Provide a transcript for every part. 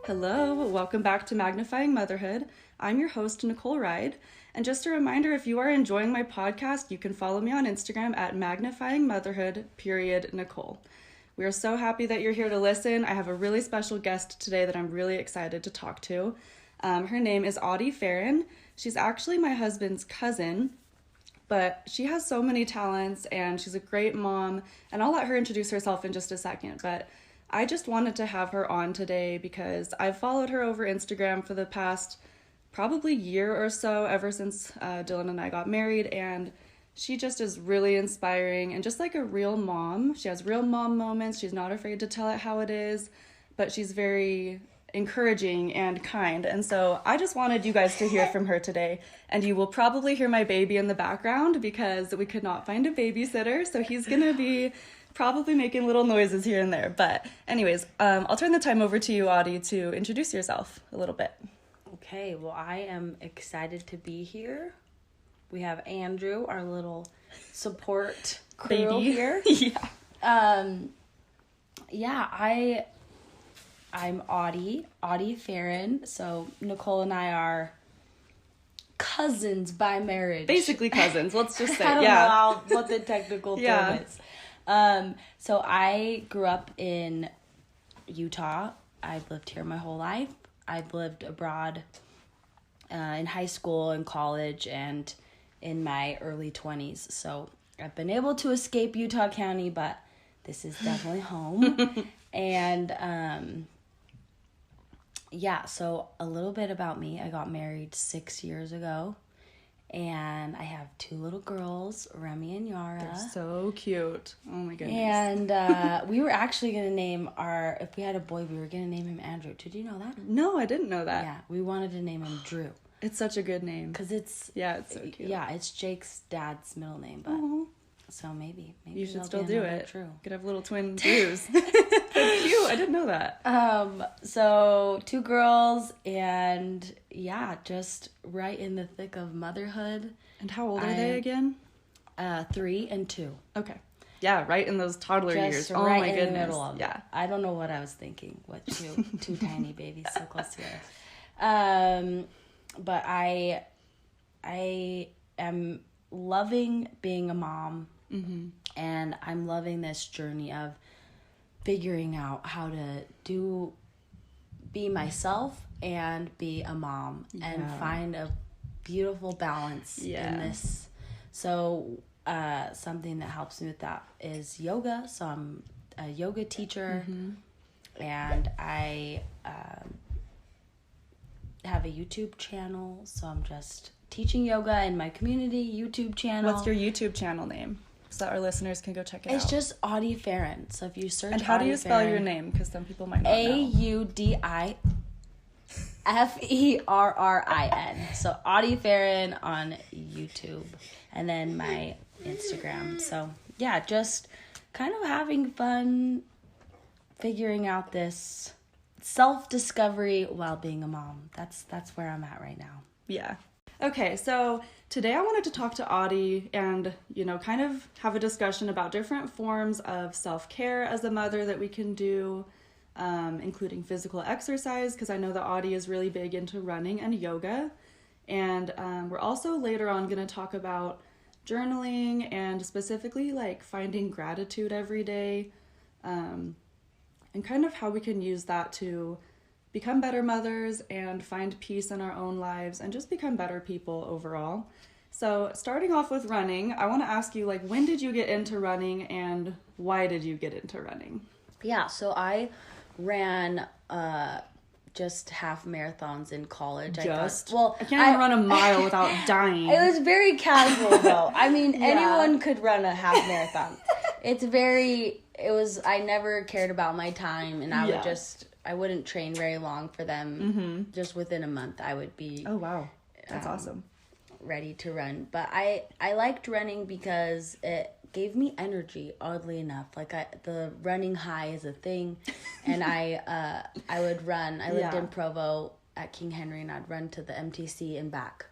Hello, welcome back to Magnifying Motherhood. I'm your host, Nicole Ride. And just a reminder, if you are enjoying my podcast, you can follow me on Instagram at magnifyingmotherhood.nicole. We are so happy that you're here to listen. I have a really special guest today that I'm really excited to talk to. Her name is Audi Ferrin. She's actually my husband's cousin, but she has so many talents and she's a great mom. And I'll let her introduce herself in just a second, but I just wanted to have her on today because I've followed her over Instagram for the past probably year or so, ever since Dylan and I got married, and she just is really inspiring and just like a real mom. She has real mom moments. She's not afraid to tell it how it is, but she's very encouraging and kind. And so I just wanted you guys to hear from her today, and you will probably hear my baby in the background because we could not find a babysitter, so he's gonna be probably making little noises here and there. But anyways, I'll turn the time over to you, Audie, to introduce yourself a little bit. Okay, well, I am excited to be here. We have Andrew, our little support crew Baby here. I'm Audi Ferrin. So Nicole and I are cousins by marriage. Basically cousins, let's just say. I don't know what the technical term is. So I grew up in Utah. I've lived here my whole life. I've lived abroad in high school and college and in my early 20s. So I've been able to escape Utah County, but this is definitely home. And so a little bit about me. I got married 6 years ago. And I have two little girls, Remy and Yara. They're so cute. Oh my goodness. And we were actually going to name if we had a boy, we were going to name him Andrew. Did you know that? No, I didn't know that. Yeah, we wanted to name him Drew. It's such a good name. Because it's so cute. Yeah, it's Jake's dad's middle name, but so maybe you should still do it. Drew. Could have little twin Drews. That's cute. I didn't know that. So two girls, and just right in the thick of motherhood. And how old are they again? 3 and 2. Okay. Yeah, right in those toddler years. Oh right my in goodness. The middle of it. I don't know what I was thinking. What two tiny babies so close together. But I am loving being a mom, and I'm loving this journey of figuring out how to be myself and be a mom and find a beautiful balance in this. So something that helps me with that is yoga. So I'm a yoga teacher, and I have a YouTube channel. So I'm just teaching yoga in my community YouTube channel. What's your YouTube channel name? So that our listeners can go check it out. It's just Audi Ferrin. So if you search And how do you spell your name? Because some people might not know. AUDIFERRIN. So Audi Ferrin on YouTube. And then my Instagram. So yeah, just kind of having fun figuring out this self-discovery while being a mom. That's where I'm at right now. Yeah. Okay, so today I wanted to talk to Audi and, kind of have a discussion about different forms of self-care as a mother that we can do, including physical exercise, because I know that Audi is really big into running and yoga. And we're also later on going to talk about journaling and specifically like finding gratitude every day, and kind of how we can use that to become better mothers and find peace in our own lives and just become better people overall. So starting off with running, I want to ask you, when did you get into running and why did you get into running? Yeah, so I ran just half marathons in college. I can't even run a mile without dying. It was very casual though. I mean, anyone could run a half marathon. I never cared about my time, and I wouldn't train very long for them. Just within a month, I would be. Oh, wow. That's awesome. Ready to run. But I liked running because it gave me energy, oddly enough. The running high is a thing. And I would run. I lived in Provo at King Henry, and I'd run to the MTC and back.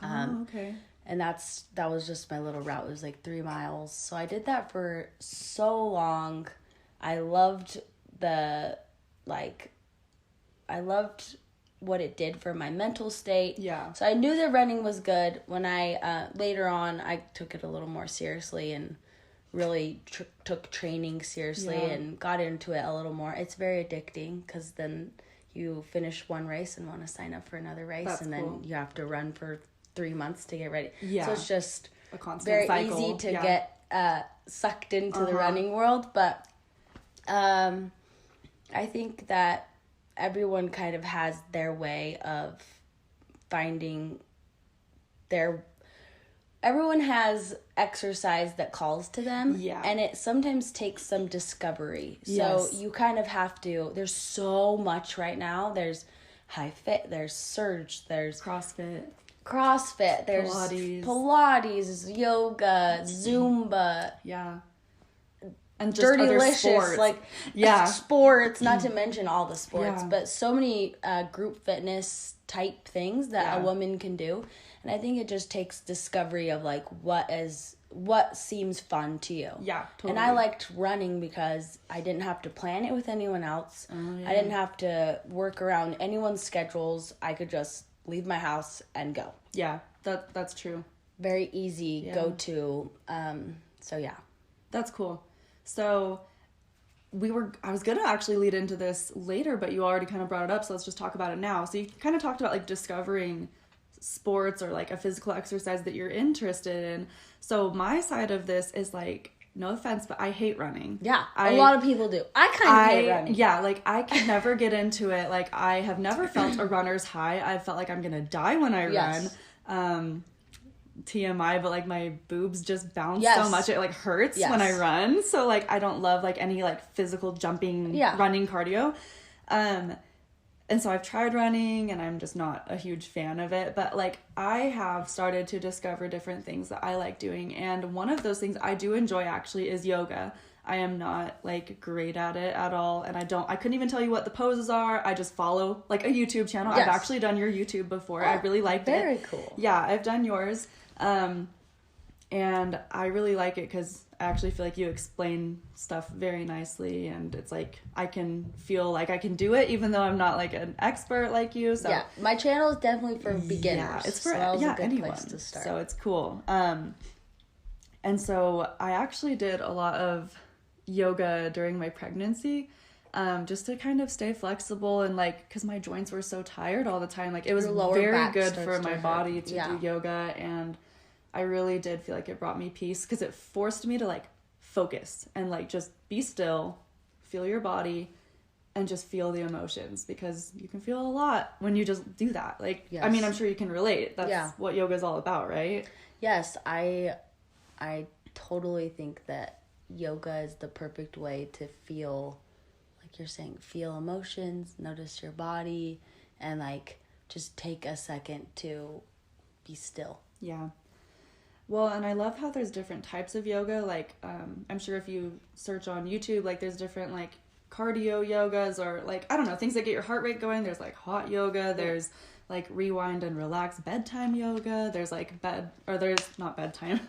Okay. And that was just my little route. It was 3 miles. So I did that for so long. I loved the loved what it did for my mental state. Yeah. So I knew that running was good. When I, later on, I took it a little more seriously and really took training seriously and got into it a little more. It's very addicting because then you finish one race and want to sign up for another race. That's and cool. then you have to run for 3 months to get ready. Yeah. So it's just a constant very cycle. easy to get sucked into the running world. But I think that everyone kind of has their way of finding everyone has exercise that calls to them. Yeah. And it sometimes takes some discovery. Yes. So you kind of have to, there's so much right now. There's high fit, there's surge, there's CrossFit, there's Pilates, yoga, Zumba. Yeah. And just Dirty other Licious, sports. like sports, not to mention all the sports, but so many group fitness type things that a woman can do. And I think it just takes discovery of like what seems fun to you. Yeah, totally. And I liked running because I didn't have to plan it with anyone else. Oh, yeah. I didn't have to work around anyone's schedules. I could just leave my house and go. Yeah, that's true. Very easy go-to. So yeah. That's cool. So I was going to actually lead into this later, but you already kind of brought it up, so let's just talk about it now. So you kind of talked about like discovering sports or like a physical exercise that you're interested in. So my side of this is like, no offense, but I hate running. Yeah, a lot of people do. I kind of hate running. Yeah, like I could never get into it. Like I have never felt a runner's high. I felt like I'm going to die when I run. TMI, but like my boobs just bounce so much it like hurts when I run. So like I don't love like any like physical jumping running cardio. And so I've tried running and I'm just not a huge fan of it, but like I have started to discover different things that I like doing, and one of those things I do enjoy actually is yoga. I am not like great at it at all, and I couldn't even tell you what the poses are. I just follow like a YouTube channel. I've actually done your YouTube before. I really liked it. Very cool. Yeah, I've done yours. And I really like it because I actually feel like you explain stuff very nicely, and it's like I can feel like I can do it even though I'm not like an expert like you. So yeah, my channel is definitely for beginners. Yeah, it's for a good anyone. Place to start. So it's cool. And so I actually did a lot of yoga during my pregnancy, just to kind of stay flexible and like because my joints were so tired all the time. Like it was very good for my body to do yoga, and I really did feel like it brought me peace because it forced me to like focus and like just be still, feel your body, and just feel the emotions, because you can feel a lot when you just do that. Like, I mean, I'm sure you can relate. That's what yoga is all about, right? Yes, I totally think that yoga is the perfect way to feel, like you're saying, feel emotions, notice your body, and like just take a second to be still. Yeah. Well, and I love how there's different types of yoga. Like, I'm sure if you search on YouTube, like there's different like cardio yogas, or like, I don't know, things that get your heart rate going. There's like hot yoga. There's like rewind and relax bedtime yoga. There's like there's not bedtime.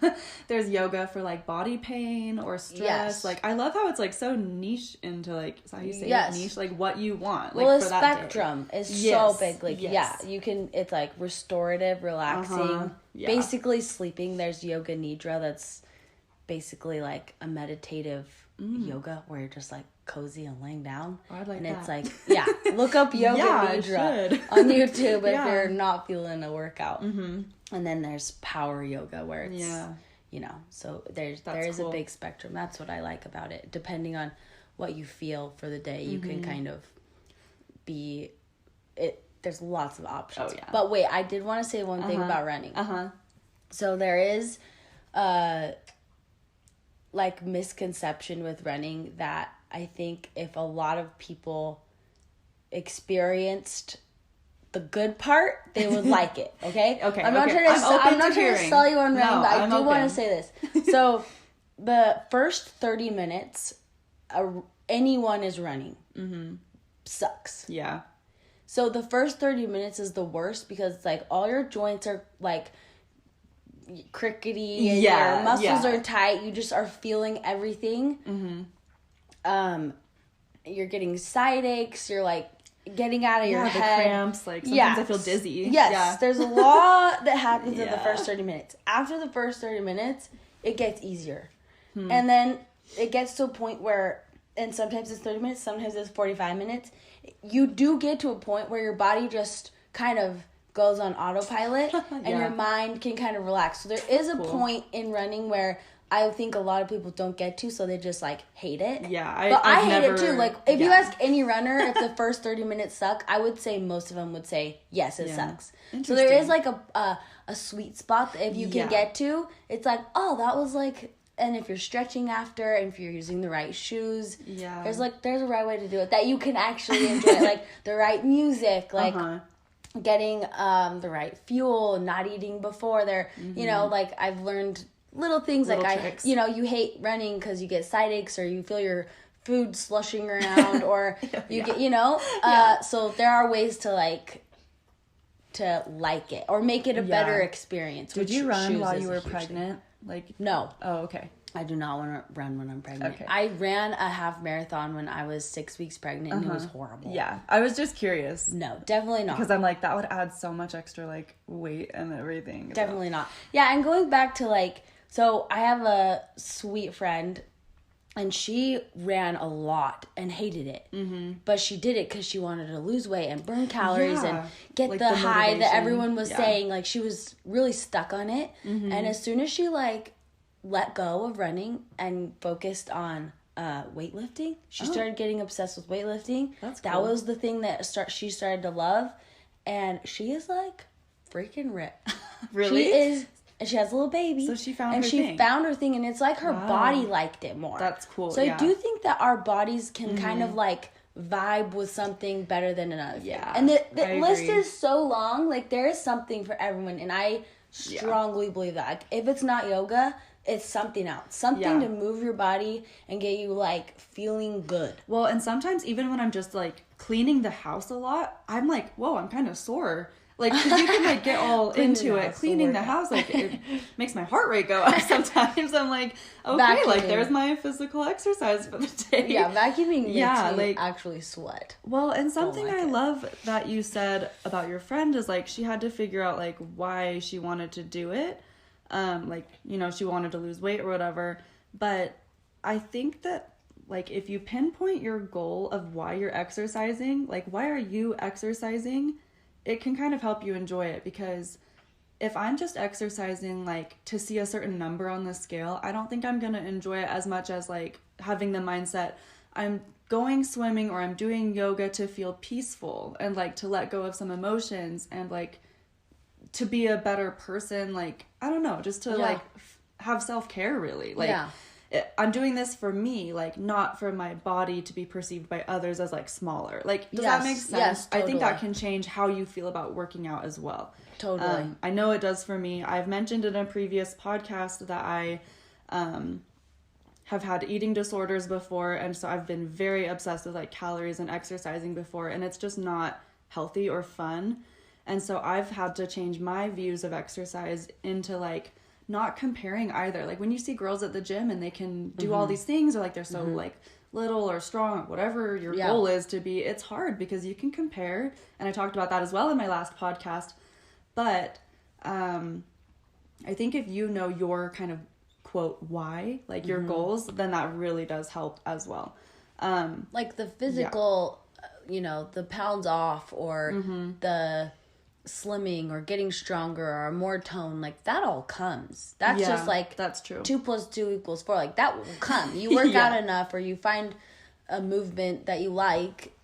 There's yoga for like body pain or stress. Yes. Like, I love how it's like so niche into like, is that how you say it? Niche? Like what you want. Like, well, for the spectrum is so big. Like, you can, it's like restorative, relaxing, basically sleeping. There's yoga nidra. That's basically like a meditative yoga where you're just like cozy and laying down. I'd like and that. It's like, look up yoga nidra on YouTube if you're not feeling a workout. Mm-hmm. And then there's power yoga where it's so there is a big spectrum. That's what I like about it. Depending on what you feel for the day, you can kind of be it. There's lots of options. Oh, yeah. But wait, I did want to say one thing about running. So there is like misconception with running that I think if a lot of people experienced the good part, they would like it. Okay. I'm not trying to sell you on running, but I do want to say this. So the first 30 minutes, anyone is running. Sucks. Yeah. So the first 30 minutes is the worst because like all your joints are like crickety and your muscles are tight. You just are feeling everything. You're getting side aches. You're like getting out of your the head. cramps, like sometimes I feel dizzy. Yes, there's a lot that happens in the first 30 minutes. After the first 30 minutes, it gets easier. And then it gets to a point where, and sometimes it's 30 minutes, sometimes it's 45 minutes. You do get to a point where your body just kind of goes on autopilot and your mind can kind of relax. So there is a point in running where I think a lot of people don't get to, so they just like hate it. Yeah, I hate it too. Like if you ask any runner if the first 30 minutes suck, I would say most of them would say yes, it sucks. So there is like a sweet spot that if you can get to, it's like, oh, that was like. And if you're stretching after, and if you're using the right shoes, there's a right way to do it that you can actually enjoy it. Like the right music, like getting the right fuel, not eating before there. You know, like I've learned little things like tricks. You hate running because you get side aches or you feel your food slushing around or you get, so there are ways to like it or make it a better experience. Did you run while you were pregnant? Like no. Oh, okay. I do not want to run when I'm pregnant. Okay. I ran a half marathon when I was 6 weeks pregnant and it was horrible. Yeah. I was just curious. No, definitely not. Because I'm like, that would add so much extra like weight and everything. Definitely not. Yeah, and going back to like, so I have a sweet friend and she ran a lot and hated it. But she did it because she wanted to lose weight and burn calories and get like the high that everyone was saying. Like she was really stuck on it. And as soon as she like let go of running and focused on weightlifting, she started getting obsessed with weightlifting. That's cool. That was the thing that she started to love. And she is like freaking ripped. Really? She is. And she has a little baby. So she found her thing. And it's like her body liked it more. That's cool. So I do think that our bodies can kind of like vibe with something better than another thing. Yeah. And the list is so long. Like there is something for everyone. And I strongly believe that. Like, if it's not yoga, it's something else. Something to move your body and get you like feeling good. Well, and sometimes even when I'm just like cleaning the house a lot, I'm like, whoa, I'm kind of sore. Like, 'cause you can like get all into it, cleaning the house, like it makes my heart rate go up sometimes. I'm like, okay, vacuuming. Like there's my physical exercise for the day. Yeah, vacuuming makes me actually sweat. Well, and something I love that you said about your friend is like she had to figure out like why she wanted to do it. Like, she wanted to lose weight or whatever. But I think that like if you pinpoint your goal of why you're exercising, like why are you exercising? It can kind of help you enjoy it, because if I'm just exercising like to see a certain number on the scale, I don't think I'm going to enjoy it as much as like having the mindset I'm going swimming or I'm doing yoga to feel peaceful and like to let go of some emotions and like to be a better person. Like, I don't know, just to like have self-care really. Like I'm doing this for me, like not for my body to be perceived by others as like smaller. Like, does that make sense? Yes, totally. I think that can change how you feel about working out as well. Totally. I know it does for me. I've mentioned in a previous podcast that I have had eating disorders before, and so I've been very obsessed with like calories and exercising before, and it's just not healthy or fun. And so I've had to change my views of exercise into like not comparing either. Like when you see girls at the gym and they can do all these things, or like they're so like little or strong, whatever your goal is to be, it's hard because you can compare. And I talked about that as well in my last podcast. But I think if you know your kind of quote why, like your goals, then that really does help as well. Like the physical, the pounds off or the slimming or getting stronger or more tone, like that all comes. That's just like that's true. 2 + 2 = 4. Like that will come. You work out enough or you find a movement that you like,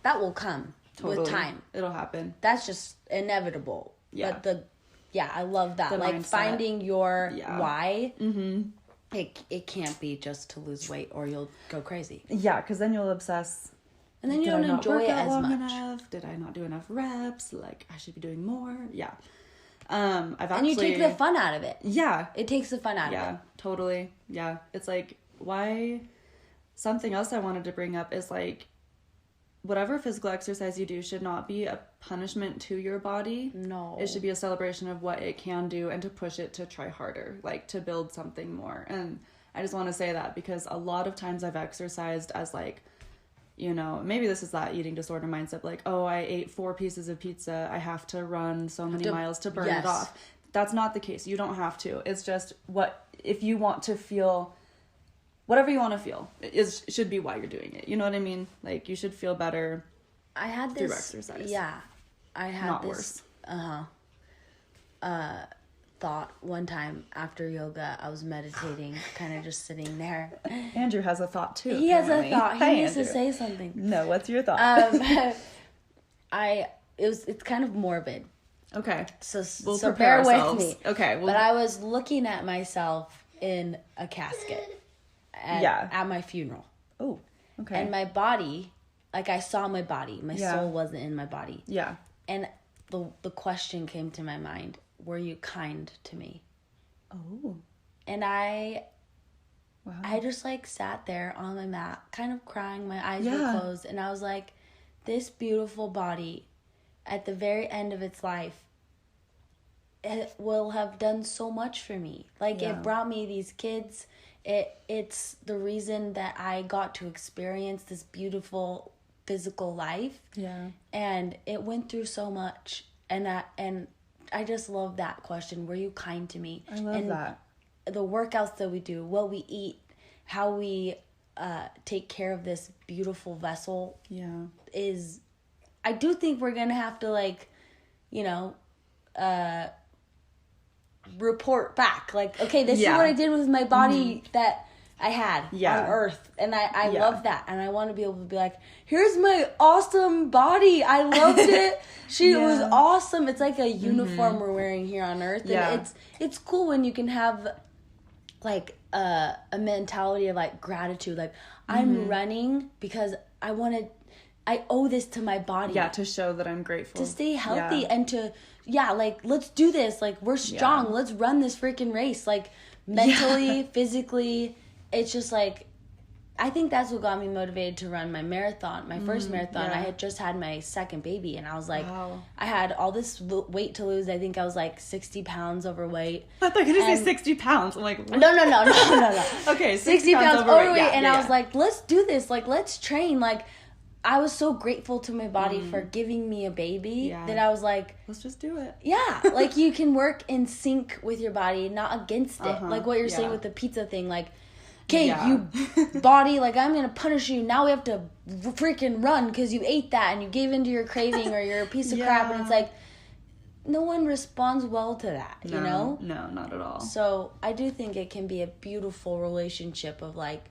that will come with time. It'll happen. That's just inevitable. Yeah. But I love that. Like mindset. Finding your why. It can't be just to lose weight or you'll go crazy. Yeah, because then you'll obsess. And then you don't enjoy it as much. Enough? Did I not do enough reps? Like, I should be doing more. Yeah. And you take the fun out of it. Yeah. It takes the fun out of it. Yeah, totally. Yeah. It's like, why... Something else I wanted to bring up is like, whatever physical exercise you do should not be a punishment to your body. No. It should be a celebration of what it can do and to push it to try harder, like to build something more. And I just want to say that because a lot of times I've exercised as like you know, maybe this is that eating disorder mindset, like, oh, I ate 4 pieces of pizza, I have to run so many miles to burn it off. That's not the case. You don't have to. It's just if you want to feel whatever you want to feel should be why you're doing it. You know what I mean? Like, you should feel better. I had through exercise. Yeah, I had not this. Thought one time after yoga, I was meditating, kind of just sitting there. Andrew has a thought too. He apparently. has a thought. Hi, He needs Andrew. to say something. No, what's your thought? It's kind of morbid. Okay. So We'll bear ourselves. with me. Okay. But I was looking at myself in a casket at my funeral. Oh, okay. And my body, like, I saw my body. My soul wasn't in my body. Yeah. And the question came to my mind, were you kind to me? Oh. And I just, like, sat there on my mat, kind of crying. My eyes were closed. And I was like, this beautiful body, at the very end of its life, it will have done so much for me. Like, it brought me these kids. It's the reason that I got to experience this beautiful physical life. Yeah. And it went through so much. And I just love that question. Were you kind to me? I love that. The workouts that we do, what we eat, how we take care of this beautiful vessel is... I do think we're going to have to, like, you know, report back. Like, okay, this is what I did with my body that I had on Earth. And I love that. And I want to be able to be like, here's my awesome body. I loved it. She was awesome. It's like a uniform we're wearing here on Earth. And it's cool when you can have, like, a mentality of, like, gratitude. Like, I'm running because I owe this to my body. Yeah, to show that I'm grateful. To stay healthy and to, like, let's do this. Like, we're strong. Yeah. Let's run this freaking race. Like, mentally, physically, it's just, like, I think that's what got me motivated to run my marathon. My first marathon, I had just had my second baby. And I was like, I had all this weight to lose. I think I was, like, 60 pounds overweight. I thought you were going to say 60 pounds. I'm like, what? No. Okay, 60 pounds overweight. And I was like, let's do this. Like, let's train. Like, I was so grateful to my body for giving me a baby that I was like... Let's just do it. Yeah. Like, you can work in sync with your body, not against it. Like what you're saying with the pizza thing. Like, okay, you body, like, I'm going to punish you. Now we have to freaking run because you ate that and you gave into your craving or you're a piece of crap. And it's like, no one responds well to that, you know? No, not at all. So I do think it can be a beautiful relationship of, like,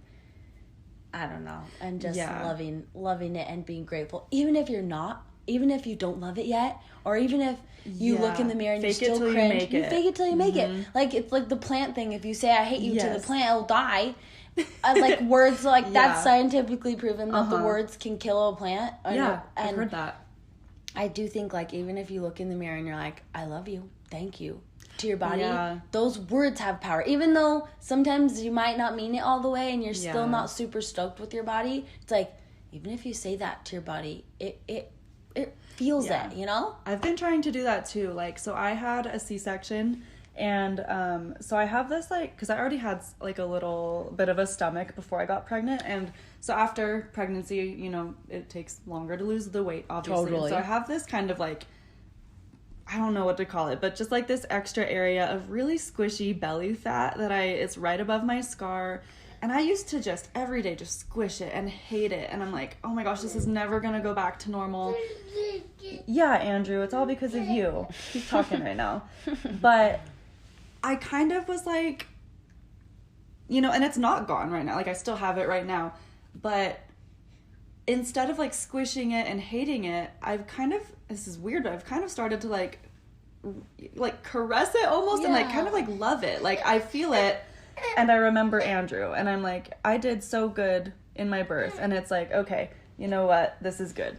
I don't know, and just loving it and being grateful. Even if you're not, even if you don't love it yet, or even if you look in the mirror and you still cringe, you fake it till you make it. Like, it's like the plant thing. If you say, I hate you to the plant, it'll die. Like, words, like, that's scientifically proven that the words can kill a plant. Yeah, I've heard that. I do think, like, even if you look in the mirror and you're like, I love you, thank you, to your body, those words have power. Even though sometimes you might not mean it all the way and you're still not super stoked with your body, it's like, even if you say that to your body, it feels it, you know? I've been trying to do that too. Like, so I had a C-section, and so I have this, like, because I already had, like, a little bit of a stomach before I got pregnant, and so after pregnancy, you know, it takes longer to lose the weight, obviously. Totally. So I have this kind of, like, I don't know what to call it, but just, like, this extra area of really squishy belly fat that it's right above my scar. And I used to just every day just squish it and hate it. And I'm like, oh my gosh, this is never going to go back to normal. Yeah, Andrew, it's all because of you. He's talking right now. But I kind of was like, you know, and it's not gone right now. Like, I still have it right now. But instead of, like, squishing it and hating it, I've kind of, this is weird, but I've kind of started to, like caress it almost and, like, kind of, like, love it. Like, I feel it. And I remember Andrew, and I'm like, I did so good in my birth. And it's like, okay, you know what? This is good.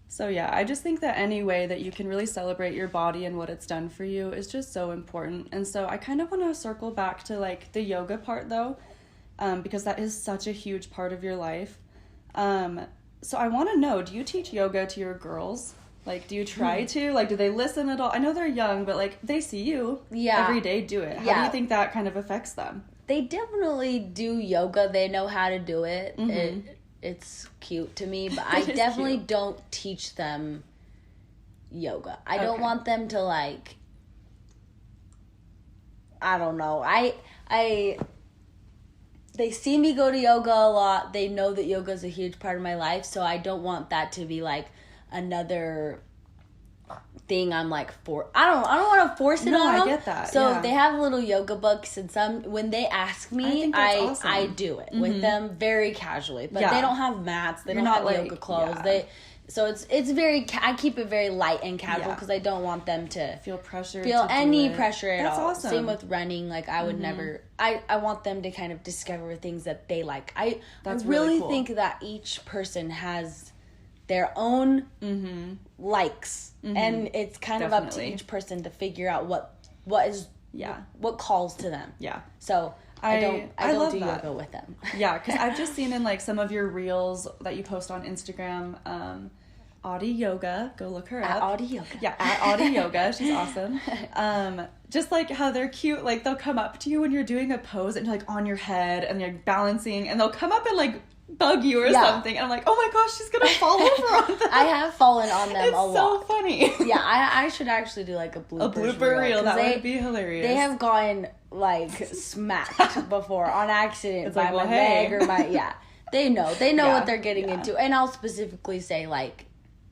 So yeah, I just think that any way that you can really celebrate your body and what it's done for you is just so important. And so I kind of want to circle back to, like, the yoga part, though, because that is such a huge part of your life. So I want to know, do you teach yoga to your girls? Like, do you try to? Like, do they listen at all? I know they're young, but, like, they see you every day do it. How do you think that kind of affects them? They definitely do yoga. They know how to do it. It's cute to me, but I definitely don't teach them yoga. I don't want them to like, I don't know. They see me go to yoga a lot. They know that yoga is a huge part of my life, so I don't want that to be like another thing I'm like I don't want to force it on them. I get that. So they have little yoga books, and when they ask me, I do it with them very casually. But they don't have mats. They don't have like, yoga clothes. So it's very. I keep it very light and casual because I don't want them to feel pressure. Feel any pressure at all. That's awesome. Same with running. Like I would never. I want them to kind of discover things that they like. I really cool. think that each person has their own likes, and it's kind of up to each person to figure out what calls to them. Yeah. So I don't do yoga with them. Yeah, because I've just seen in like some of your reels that you post on Instagram, Audi Yoga, go look her at up. Audi Yoga. Yeah, at Audi Yoga, she's awesome. Just like how they're cute, like they'll come up to you when you're doing a pose and you're like on your head and you're balancing, and they'll come up and like bug you or something, and I'm like, oh my gosh, she's gonna fall over on them. I have fallen on them a lot. It's so funny. Yeah, I should actually do like a blooper reel. That would be hilarious. They have gone like smacked before on accident by my leg or my They know what they're getting into, and I'll specifically say like,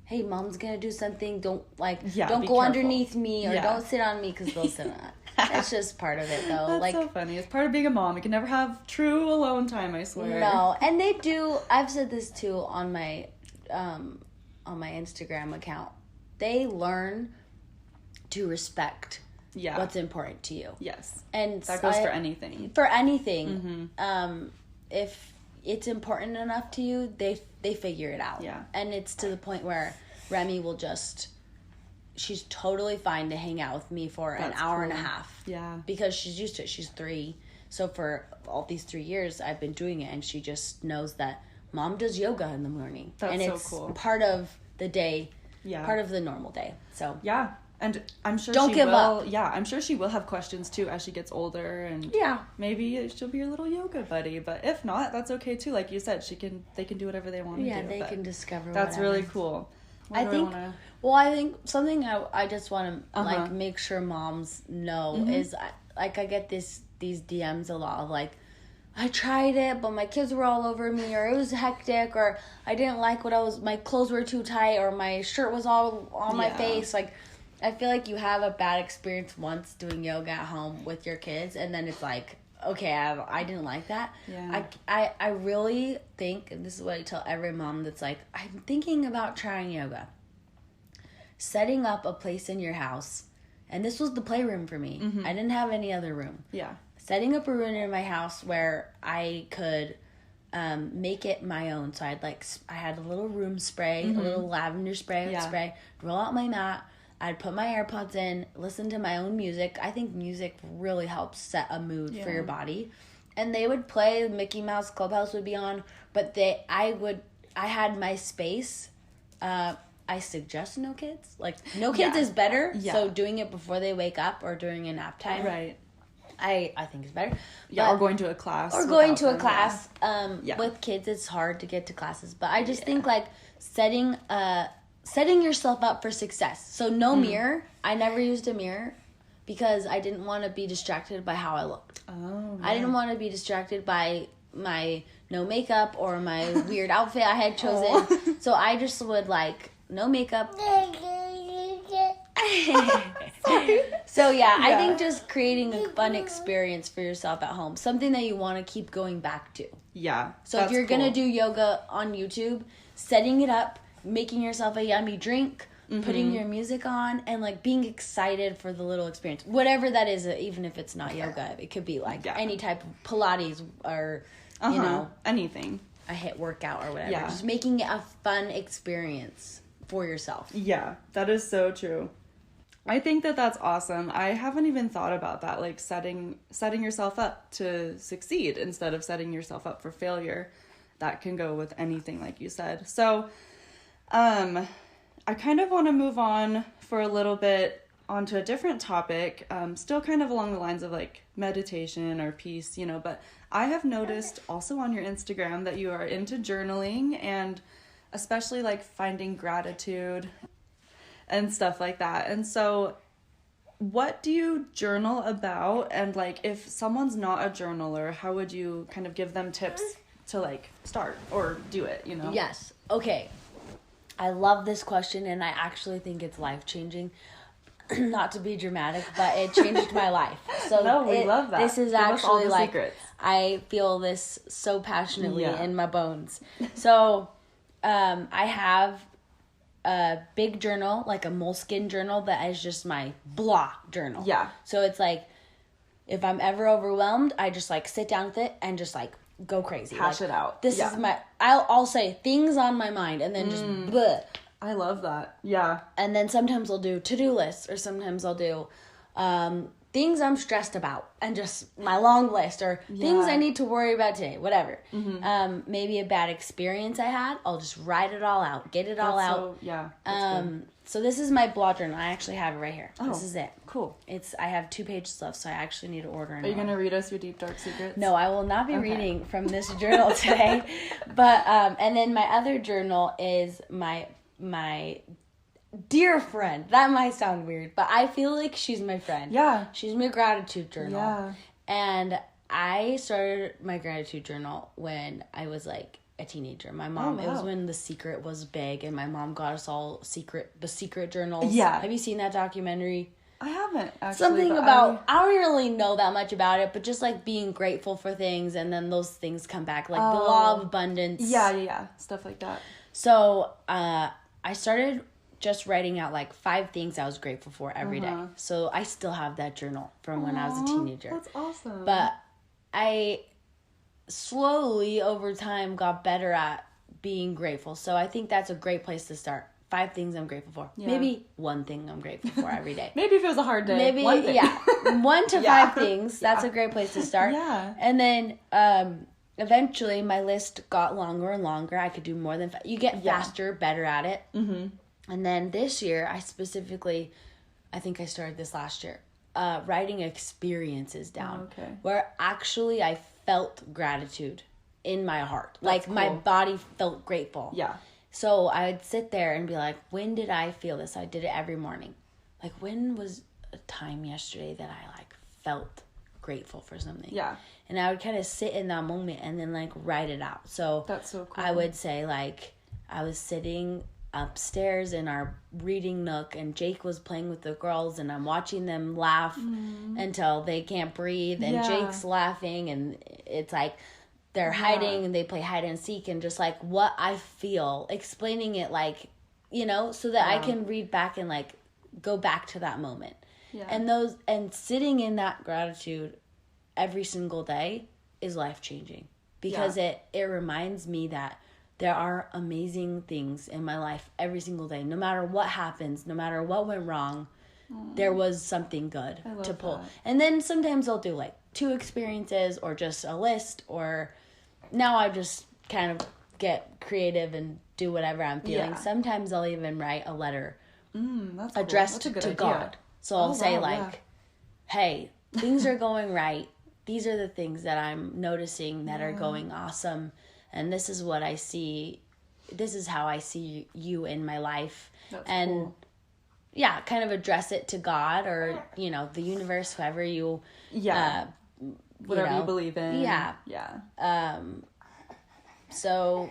hey, mom's gonna do something. Don't don't go careful. Underneath me or don't sit on me, because they'll sit on it. That's just part of it, though. That's like so funny. It's part of being a mom. You can never have true alone time, I swear. No, and they do. I've said this too on my Instagram account. They learn to respect what's important to you. Yes, and that goes for anything. For anything, if it's important enough to you, they figure it out. Yeah, and it's to the point where Remy will just. She's totally fine to hang out with me for an hour and a half. Yeah. Because she's used to it. She's 3. So for all these 3 years, I've been doing it. And she just knows that mom does yoga in the morning. And it's part of the day. Yeah. Part of the normal day. So. Yeah. And I'm sure Don't give up. Yeah. I'm sure she will have questions too as she gets older. And maybe she'll be your little yoga buddy. But if not, that's okay too. Like you said, they can do whatever they want to do. Yeah, they can discover That's really cool. I think something I just want to like make sure moms know is I get these DMs a lot of like, I tried it but my kids were all over me, or it was hectic, or I didn't like my clothes were too tight, or my shirt was all on my face. Like I feel like you have a bad experience once doing yoga at home with your kids, and then it's like, okay, I didn't like that. Yeah. I really think, and this is what I tell every mom that's like, I'm thinking about trying yoga. Setting up a place in your house, and this was the playroom for me. I didn't have any other room. Yeah. Setting up a room in my house where I could make it my own. So I had a little room spray, a little lavender spray, roll out my mat. I'd put my AirPods in, listen to my own music. I think music really helps set a mood for your body. And they would play, Mickey Mouse Clubhouse would be on, but I had my space. I suggest no kids. Like, no kids is better. Yeah. So doing it before they wake up or during a nap time. Right. I think is better. Yeah, or going to a class. Or going to a class. With kids, it's hard to get to classes. But I just think, like, setting yourself up for success. So no mirror. I never used a mirror because I didn't want to be distracted by how I looked. Oh. I didn't want to be distracted by my no makeup or my weird outfit I had chosen. Oh. So I just would like no makeup. So I think just creating a fun experience for yourself at home, something that you want to keep going back to. Yeah. So if you're gonna do yoga on YouTube, setting it up, making yourself a yummy drink, putting your music on, and like being excited for the little experience, whatever that is, even if it's not yoga, it could be like any type of Pilates or you know, anything, a HIIT workout or whatever. Just making it a fun experience for yourself. Yeah, that is so true. I think that that's awesome. I haven't even thought about that, like setting yourself up to succeed instead of setting yourself up for failure. That can go with anything, like you said. So I kind of want to move on for a little bit onto a different topic, still kind of along the lines of like meditation or peace, you know, but I have noticed also on your Instagram that you are into journaling and especially like finding gratitude and stuff like that. And so what do you journal about? And like if someone's not a journaler, how would you kind of give them tips to like start or do it, you know? Yes. Okay. I love this question, and I actually think it's life-changing. Not to be dramatic, but it changed my life. So no, we love that. This is Give us all actually the like, secrets. I feel this so passionately in my bones. So I have a big journal, like a moleskin journal that is just my blah journal. Yeah. So it's like, if I'm ever overwhelmed, I just like sit down with it and just like go crazy. Hash like, it out. This is my, I'll say things on my mind and then just bleh. I love that. Yeah. And then sometimes I'll do to-do lists, or sometimes I'll do things I'm stressed about and just my long list, or things I need to worry about today, whatever. Mm-hmm. Maybe a bad experience I had, I'll just write it all out, get it all out. So this is my blog journal. I actually have it right here. This is it. Cool. I have 2 pages left, so I actually need to order another. Are you going to read us your deep, dark secrets? No, I will not be reading from this journal today. But, and then my other journal is my dear friend. That might sound weird, but I feel like she's my friend. Yeah. She's my gratitude journal. Yeah. And I started my gratitude journal when I was like a teenager. My mom, it was when The Secret was big, and my mom got us all the secret journals. Yeah. Have you seen that documentary? I haven't actually. Something about, I don't really know that much about it, but just like being grateful for things, and then those things come back, like the law of abundance. Yeah. Stuff like that. So I started just writing out like 5 things I was grateful for every day. So I still have that journal from when I was a teenager. That's awesome. But I slowly over time got better at being grateful. So I think that's a great place to start. 5 things I'm grateful for. Yeah. Maybe 1 thing I'm grateful for every day. Maybe if it was a hard day. Maybe 1 thing. 1 to 5 things. That's a great place to start. Yeah. And then eventually my list got longer and longer. I could do more than 5. You get faster, better at it. Mm-hmm. And then this year, I think I started this last year, writing experiences down. Where actually I felt gratitude in my heart. That's like my body felt grateful. Yeah. So I would sit there and be like, when did I feel this? I did it every morning. Like, when was a time yesterday that I like felt grateful for something? Yeah. And I would kind of sit in that moment and then like write it out. So that's so cool. I would say like I was sitting upstairs in our reading nook, and Jake was playing with the girls, and I'm watching them laugh until they can't breathe, and Jake's laughing, and it's like they're hiding, and they play hide and seek, and just like what I feel, explaining it like, you know, so that I can read back and like go back to that moment. And sitting in that gratitude every single day is life-changing, because it reminds me that there are amazing things in my life every single day. No matter what happens, no matter what went wrong, there was something good to pull. That. And then sometimes I'll do like 2 experiences, or just a list, or now I just kind of get creative and do whatever I'm feeling. Yeah. Sometimes I'll even write a letter addressed to God. So I'll say hey, things are going right. These are the things that I'm noticing that are going awesome. And this is what I see. This is how I see you in my life. That's cool. Kind of address it to God, or, you know, the universe, whoever you, whatever you believe in. Yeah. So,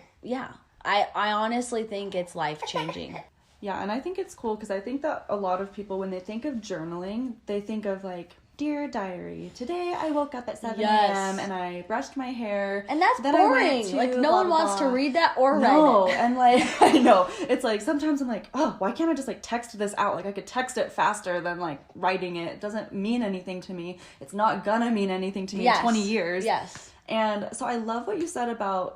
I honestly think it's life-changing. Yeah, and I think it's cool because I think that a lot of people, when they think of journaling, they think of like, Dear Diary, today I woke up at 7 a.m. and I brushed my hair. And that's boring. Like, no one wants to read that or write it. No, and like, I know. It's like, sometimes I'm like, oh, why can't I just like text this out? Like, I could text it faster than like writing it. It doesn't mean anything to me. It's not gonna mean anything to me in 20 years. Yes. And so I love what you said about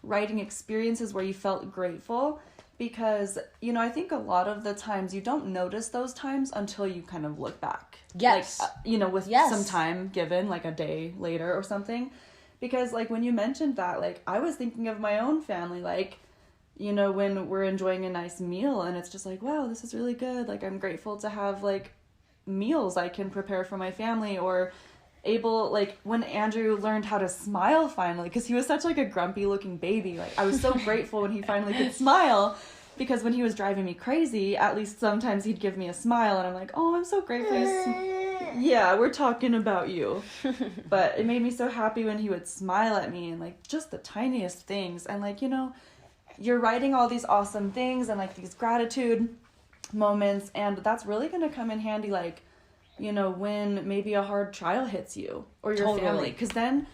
writing experiences where you felt grateful. Because, you know, I think a lot of the times you don't notice those times until you kind of look back. Yes. Like, you know, with some time given, like a day later or something. Because, like, when you mentioned that, like, I was thinking of my own family. Like, you know, when we're enjoying a nice meal and it's just like, wow, this is really good. Like, I'm grateful to have like meals I can prepare for my family, or able, like when Andrew learned how to smile finally, because he was such like a grumpy looking baby. Like, I was so grateful when he finally could smile, because when he was driving me crazy, at least sometimes he'd give me a smile and I'm like, oh, I'm so grateful. Yeah, we're talking about you. But it made me so happy when he would smile at me, and like just the tiniest things. And like, you know, you're writing all these awesome things and like these gratitude moments, and that's really going to come in handy, like, you know, when maybe a hard trial hits you or your family. Because then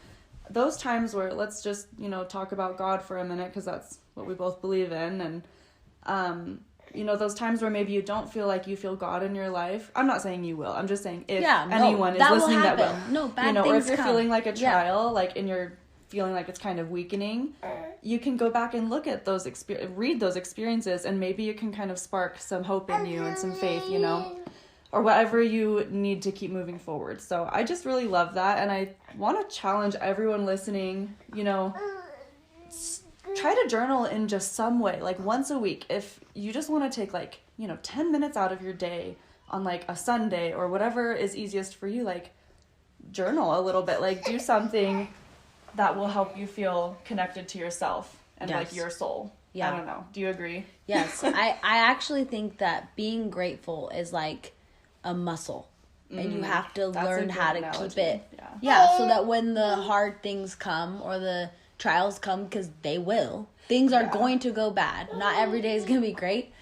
those times where, let's just, you know, talk about God for a minute, because that's what we both believe in. And, you know, those times where maybe you don't feel like you feel God in your life. I'm not saying you will. I'm just saying if anyone is listening that will. No, bad you know, things or if you're come. feeling like a trial, like, and you're feeling like it's kind of weakening, you can go back and look at those read those experiences, and maybe it can kind of spark some hope in you and some faith, you know, or whatever you need to keep moving forward. So I just really love that, and I want to challenge everyone listening, you know, try to journal in just some way, like once a week. If you just want to take like, you know, 10 minutes out of your day on like a Sunday or whatever is easiest for you, like journal a little bit, like do something that will help you feel connected to yourself and like your soul. Yeah. I don't know. Do you agree? Yes. I actually think that being grateful is like a muscle, and you have to learn how to keep it. Yeah. So that when the hard things come or the trials come, because they will, things are going to go bad. Not every day is going to be great.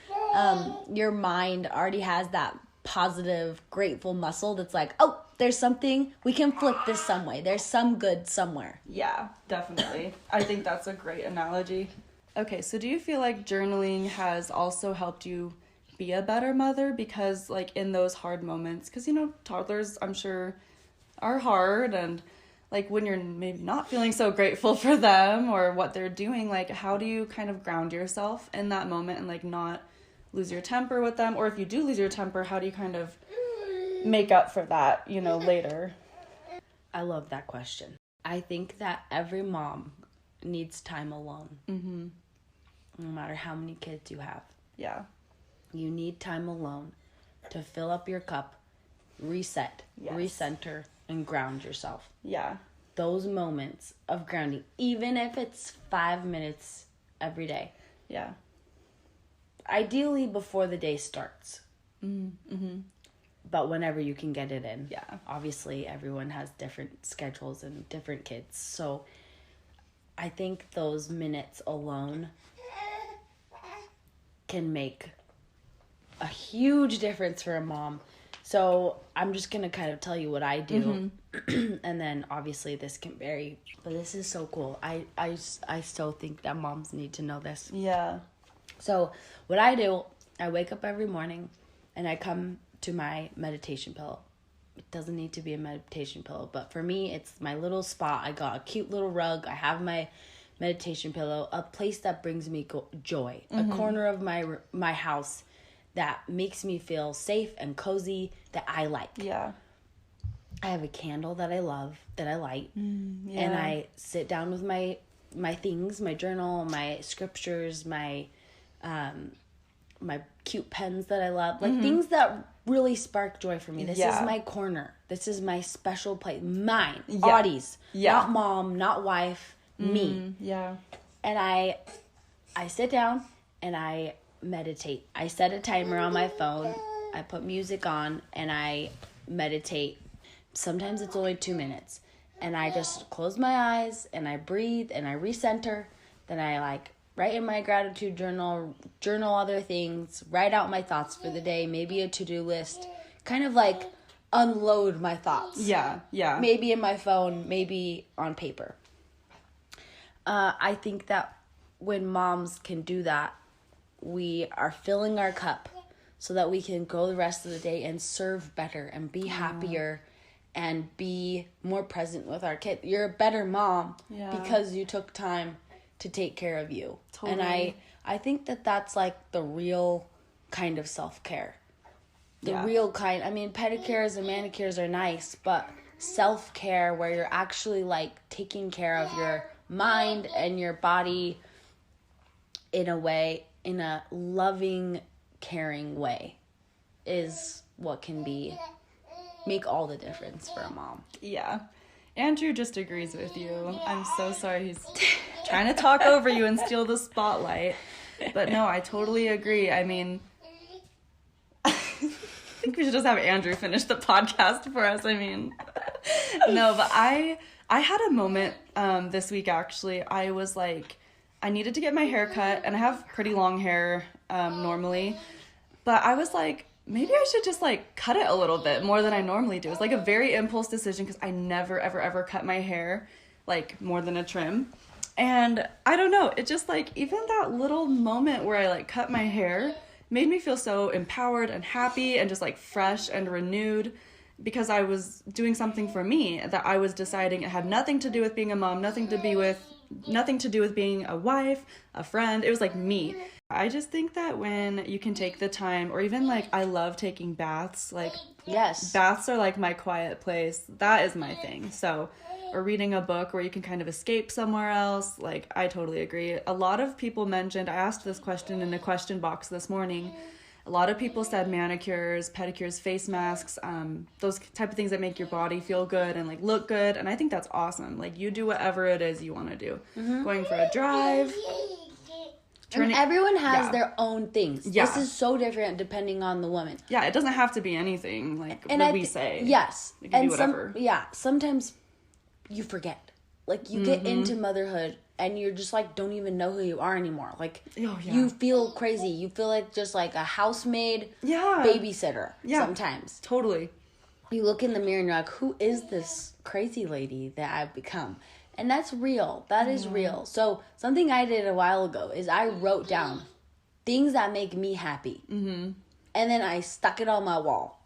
Your mind already has that positive, grateful muscle that's like, oh, there's something, we can flip this some way. There's some good somewhere. Yeah, definitely. I think that's a great analogy. Okay, so do you feel like journaling has also helped you be a better mother? Because like in those hard moments, because, you know, toddlers, I'm sure, are hard, and like when you're maybe not feeling so grateful for them or what they're doing, like how do you kind of ground yourself in that moment and like not lose your temper with them? Or if you do lose your temper, how do you kind of make up for that, you know, later? I love that question. I think that every mom needs time alone. Mm-hmm. No matter how many kids you have. Yeah. You need time alone to fill up your cup, reset, recenter, and ground yourself. Yeah. Those moments of grounding, even if it's 5 minutes every day. Yeah. Ideally before the day starts. Mm-hmm. But whenever you can get it in. Yeah. Obviously, everyone has different schedules and different kids. So I think those minutes alone can make a huge difference for a mom. So I'm just going to kind of tell you what I do. Mm-hmm. And then obviously this can vary. But this is so cool. I still think that moms need to know this. Yeah. So what I do, I wake up every morning and I come to my meditation pillow. It doesn't need to be a meditation pillow, but for me, it's my little spot. I got a cute little rug. I have my meditation pillow, a place that brings me joy, mm-hmm. a corner of my house that makes me feel safe and cozy that I like. Yeah. I have a candle that I love, that I light, and I sit down with my things, my journal, my scriptures, my cute pens that I love, like things that really spark joy for me. This is my corner. This is my special place. Mine. Yeah. Audie's. Yeah. Not mom, not wife, me. Yeah. And I sit down and I meditate. I set a timer on my phone. I put music on and I meditate. Sometimes it's only 2 minutes. And I just close my eyes and I breathe and I recenter. Then I write in my gratitude journal other things, write out my thoughts for the day, maybe a to-do list, kind of unload my thoughts. Yeah, yeah. Maybe in my phone, maybe on paper. I think that when moms can do that, we are filling our cup so that we can go the rest of the day and serve better and be happier and be more present with our kid. You're a better mom because you took time to take care of you. Totally. And I think that that's the real kind of self-care. The real kind. I mean, pedicures and manicures are nice, but self-care where you're actually taking care of your mind and your body in a loving, caring way is what can make all the difference for a mom. Yeah. Andrew just agrees with you. I'm so sorry he's trying to talk over you and steal the spotlight. But no, I totally agree. I mean, I think we should just have Andrew finish the podcast for us. I mean, no, but I had a moment this week, actually. I was like, I needed to get my hair cut, and I have pretty long hair normally. But I was like, maybe I should just like cut it a little bit more than I normally do. It's like a very impulse decision because I never, ever, ever cut my hair like more than a trim. And I don't know, it just like, even that little moment where I like cut my hair made me feel so empowered and happy and just like fresh and renewed, because I was doing something for me that I was deciding it had nothing to do with being a mom, nothing to do with being a wife, a friend. It was like me. I just think that when you can take the time, or even like, I love taking baths. Like, yes, baths are like my quiet place. That is my thing. So, or reading a book where you can kind of escape somewhere else. Like, I totally agree. A lot of people mentioned, I asked this question in a question box this morning. A lot of people said manicures, pedicures, face masks, those type of things that make your body feel good and like look good. And I think that's awesome. Like, you do whatever it is you want to do. Mm-hmm. Going for a drive. And everyone has their own things. Yeah. This is so different depending on the woman. Yeah, it doesn't have to be anything like we say. Yes. You can do whatever. Sometimes you forget. Like, you get into motherhood and you're just like, don't even know who you are anymore. Like, you feel crazy. You feel like just like a housemaid babysitter sometimes. Totally. You look in the mirror and you're like, who is this crazy lady that I've become? And that's real. That is real. So something I did a while ago is I wrote down things that make me happy. Mm-hmm. And then I stuck it on my wall.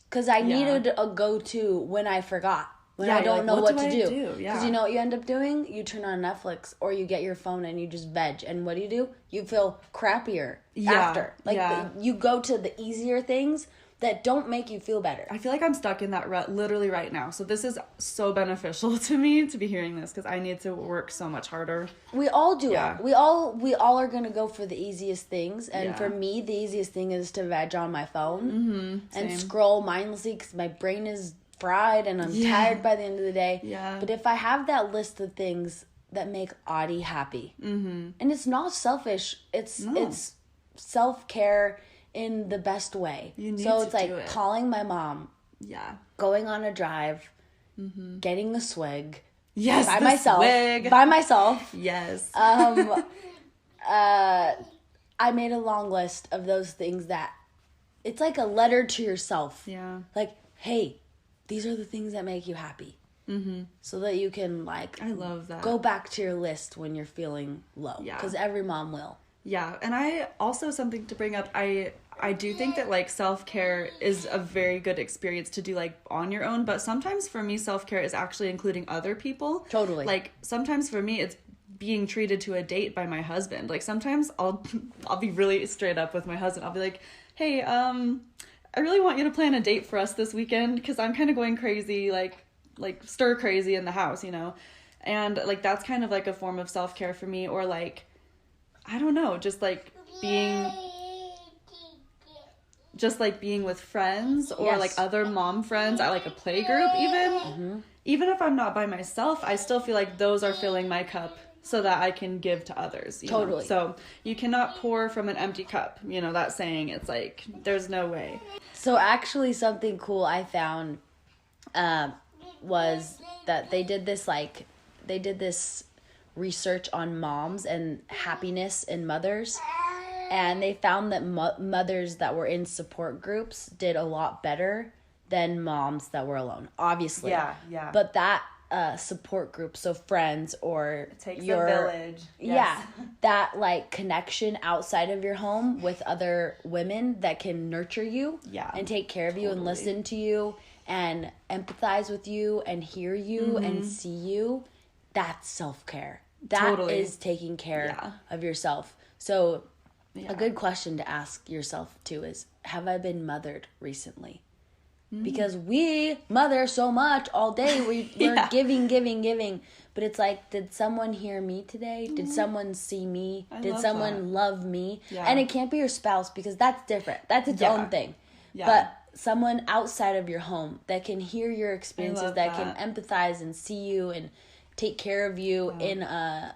Because I needed a go-to when I forgot. When I don't know what to do. Because you know what you end up doing? You turn on Netflix or you get your phone and you just veg. And what do? You feel crappier after. Like, you go to the easier things that don't make you feel better. I feel like I'm stuck in that rut literally right now. So this is so beneficial to me to be hearing this, because I need to work so much harder. We all do it. We all are going to go for the easiest things. And for me, the easiest thing is to veg on my phone and scroll mindlessly because my brain is fried and I'm tired by the end of the day. Yeah. But if I have that list of things that make Audi happy, and it's not selfish, it's self-care in the best way. So it's like calling my mom, going on a drive, getting a swig, by myself. Yes. I made a long list of those things that it's like a letter to yourself. Yeah. Like, hey, these are the things that make you happy. So that you can like, I love that. Go back to your list when you're feeling low. Yeah. Because every mom will. Yeah, and I also, something to bring up, I do think that like self-care is a very good experience to do like on your own, but sometimes for me self-care is actually including other people. Totally. Like, sometimes for me it's being treated to a date by my husband. Like, sometimes I'll be really straight up with my husband. I'll be like, hey, I really want you to plan a date for us this weekend because I'm kind of going crazy, like stir crazy in the house, you know? And like, that's kind of like a form of self-care for me. Or like, I don't know, just like being with friends or like other mom friends at like a play group even. Even if I'm not by myself, I still feel like those are filling my cup so that I can give to others. You know? So you cannot pour from an empty cup. You know, that saying, it's like, there's no way. So actually something cool I found was that they did this research on moms and happiness in mothers, and they found that mothers that were in support groups did a lot better than moms that were alone, obviously. But that support group, so friends or it takes a village. That like connection outside of your home with other women that can nurture you and take care of you and listen to you and empathize with you and hear you and see you. That's self-care. That is taking care of yourself. So a good question to ask yourself too is, have I been mothered recently? because we mother so much all day. We're giving. But it's like, did someone hear me today? Did someone see me? Did someone love me? Yeah. And it can't be your spouse, because that's different. That's its own thing. Yeah. But someone outside of your home that can hear your experiences, that can empathize and see you and take care of you in a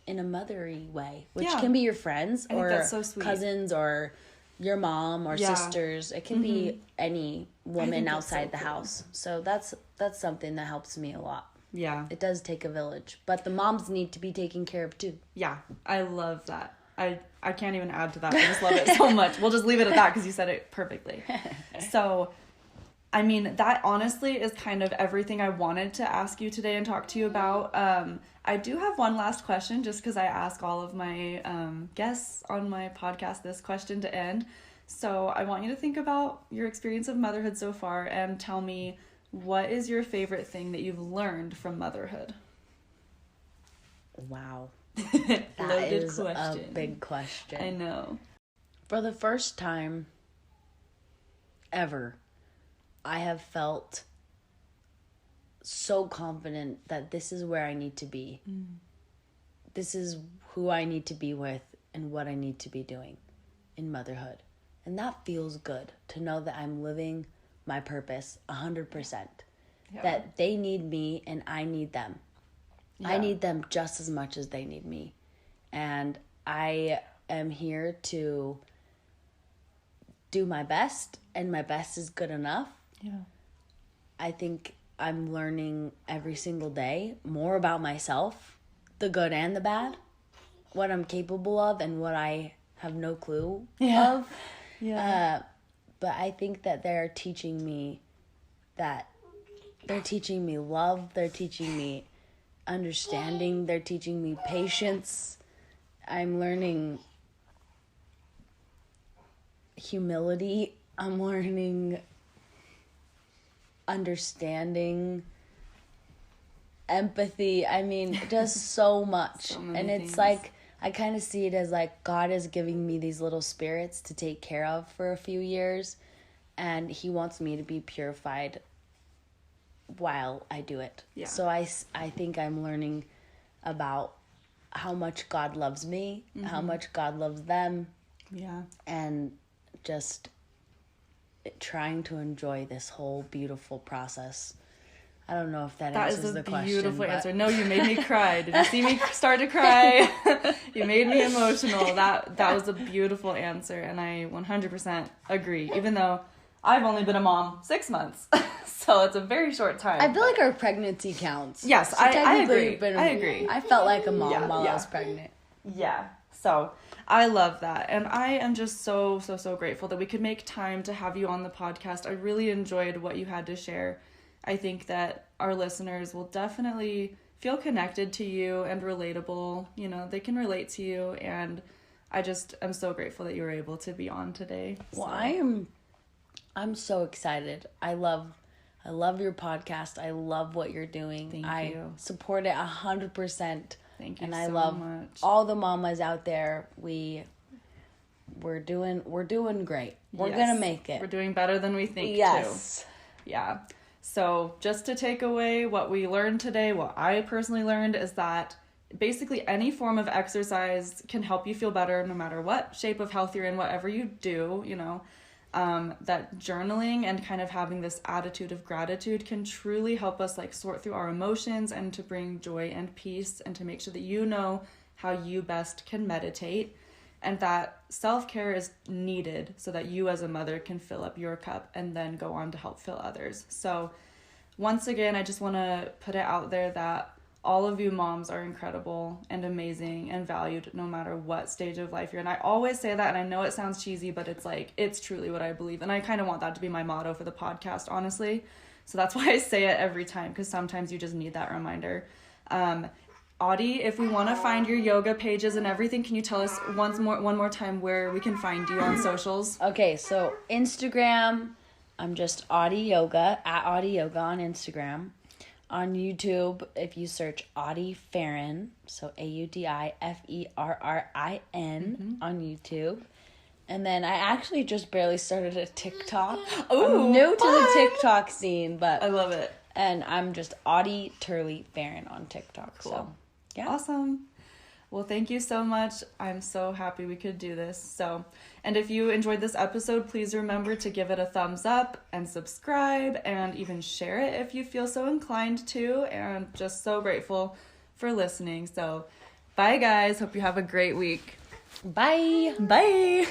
mothery way, which can be your friends or so cousins or your mom or sisters. It can be any woman outside the house. So that's something that helps me a lot. Yeah. It does take a village, but the moms need to be taken care of too. Yeah. I love that. I can't even add to that. I just love it so much. We'll just leave it at that because you said it perfectly. So, I mean, that honestly is kind of everything I wanted to ask you today and talk to you about. I do have one last question, just because I ask all of my guests on my podcast this question to end. So I want you to think about your experience of motherhood so far and tell me, what is your favorite thing that you've learned from motherhood? Wow. That is question. A big question. I know. For the first time ever, I have felt so confident that this is where I need to be. This is who I need to be with and what I need to be doing in motherhood. And that feels good, to know that I'm living my purpose 100%. Yeah. That they need me and I need them. Yeah. I need them just as much as they need me. And I am here to do my best, and my best is good enough. Yeah. I think I'm learning every single day more about myself, the good and the bad, what I'm capable of and what I have no clue of. Yeah. But I think that they're teaching me love, they're teaching me understanding, they're teaching me patience. I'm learning humility. I'm learning understanding, empathy. I mean, just so much. And it's like, I kind of see it as like God is giving me these little spirits to take care of for a few years, and he wants me to be purified while I do it. Yeah. So I think I'm learning about how much God loves me, how much God loves them. Yeah. And just trying to enjoy this whole beautiful process. I don't know if that answers the question. That is a beautiful answer. No, you made me cry. Did you see me start to cry? You made me emotional. That was a beautiful answer, and I 100% agree, even though I've only been a mom 6 months. So it's a very short time. I feel like our pregnancy counts. Yes, I agree. I agree. I felt like a mom while I was pregnant. Yeah. So I love that. And I am just so grateful that we could make time to have you on the podcast. I really enjoyed what you had to share. I think that our listeners will definitely feel connected to you and relatable. You know, they can relate to you. And I'm so grateful that you were able to be on today. Well, I'm so excited. I love your podcast. I love what you're doing. Thank you. Support it 100%. Thank you and so I love much. all the mamas out there. We're doing great. We're gonna make it. We're doing better than we think. Yes. Too. Yeah. So just to take away what we learned today, what I personally learned is that basically any form of exercise can help you feel better no matter what shape of health you're in, whatever you do, you know. That journaling and kind of having this attitude of gratitude can truly help us like sort through our emotions and to bring joy and peace and to make sure that you know how you best can meditate, and that self-care is needed so that you as a mother can fill up your cup and then go on to help fill others. So once again, I just want to put it out there that all of you moms are incredible and amazing and valued no matter what stage of life you're in. I always say that, and I know it sounds cheesy, but it's truly what I believe. And I kind of want that to be my motto for the podcast, honestly. So that's why I say it every time, because sometimes you just need that reminder. Audi, if we want to find your yoga pages and everything, can you tell us one more time where we can find you on socials? Okay, so Instagram, I'm just Audi Yoga, at Audi Yoga on Instagram. On YouTube, if you search Audi Ferrin, so AUDIFERRIN on YouTube. And then I actually just barely started a TikTok. Ooh, I'm new to fun. the TikTok scene, but I love it. And I'm just Audi Ferrin on TikTok. Cool. So, yeah. Awesome. Well, thank you so much. I'm so happy we could do this. So, and if you enjoyed this episode, please remember to give it a thumbs up and subscribe and even share it if you feel so inclined to. And just so grateful for listening. So, bye guys. Hope you have a great week. Bye. Bye.